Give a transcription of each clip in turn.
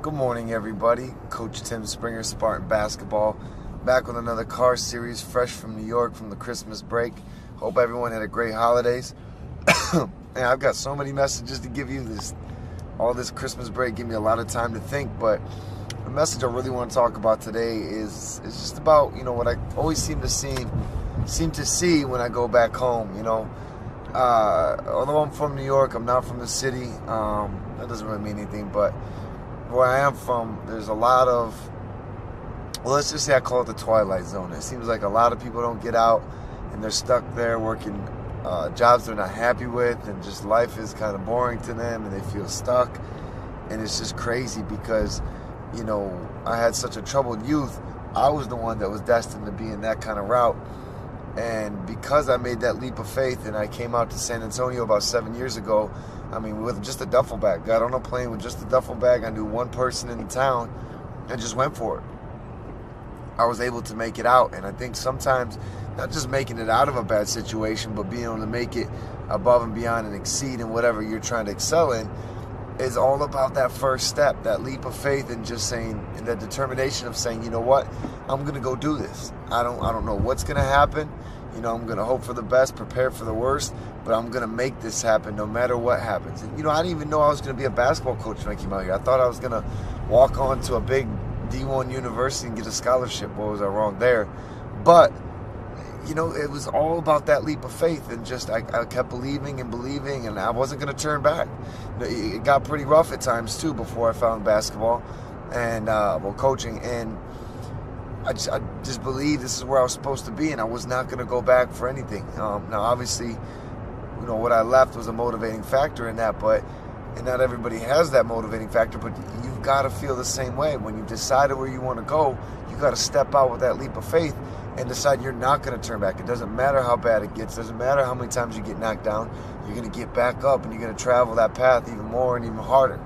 Good morning, everybody. Coach Tim Springer, Spartan Basketball, back with another car series, fresh from New York from the Christmas break. Hope everyone had a great holidays. And I've got so many messages to give you. All this Christmas break gave me a lot of time to think, but the message I really want to talk about today is just about what I always seem to see when I go back home. Although I'm from New York, I'm not from the city. That doesn't really mean anything, but where I am from, there's a lot of, well, let's just say I call it the twilight zone. It seems like a lot of people don't get out, and they're stuck there working jobs they're not happy with, and just life is kind of boring to them, and they feel stuck. And it's just crazy because, I had such a troubled youth. I was the one that was destined to be in that kind of route. And because I made that leap of faith and I came out to San Antonio about 7 years ago, with just a duffel bag. Got on a plane with just a duffel bag. I knew one person in the town and just went for it. I was able to make it out. And I think sometimes, not just making it out of a bad situation, but being able to make it above and beyond and exceed in whatever you're trying to excel in is all about that first step, that leap of faith, and just saying, and that determination of saying, you know what, I'm going to go do this. I don't know what's going to happen. I'm going to hope for the best, prepare for the worst, but I'm going to make this happen no matter what happens. And, I didn't even know I was going to be a basketball coach when I came out here. I thought I was going to walk on to a big D1 university and get a scholarship. Boy, was I wrong there. But, it was all about that leap of faith, and just I kept believing, and I wasn't going to turn back. It got pretty rough at times, too, before I found basketball and, coaching, and I just believed this is where I was supposed to be, and I was not going to go back for anything. Now, obviously, what I left was a motivating factor in that, and not everybody has that motivating factor, but you've got to feel the same way. When you've decided where you want to go, you got to step out with that leap of faith and decide you're not going to turn back. It doesn't matter how bad it gets. It doesn't matter how many times you get knocked down. You're going to get back up, and you're going to travel that path even more and even harder.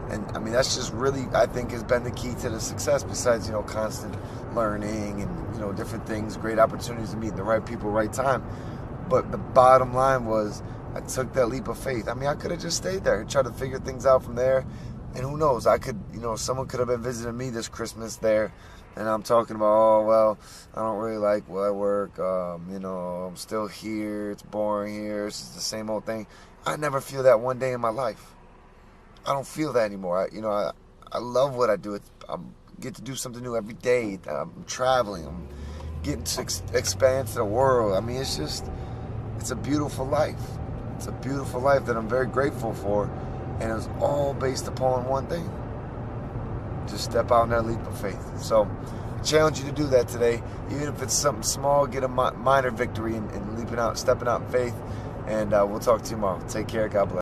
And, that's just really, I think, has been the key to the success, besides, constant learning and, different things, great opportunities to meet the right people, right time. But the bottom line was I took that leap of faith. I could have just stayed there and tried to figure things out from there. And who knows, I could, someone could have been visiting me this Christmas there, and I'm talking about, oh, well, I don't really like where I work. I'm still here. It's boring here. It's just the same old thing. I never feel that one day in my life. I don't feel that anymore. I love what I do. I get to do something new every day. I'm traveling. I'm getting to expand to the world. It's a beautiful life. It's a beautiful life that I'm very grateful for. And it's all based upon one thing. Just step out in that leap of faith. So I challenge you to do that today. Even if it's something small, get a minor victory and stepping out in faith. And we'll talk to you tomorrow. Take care. God bless.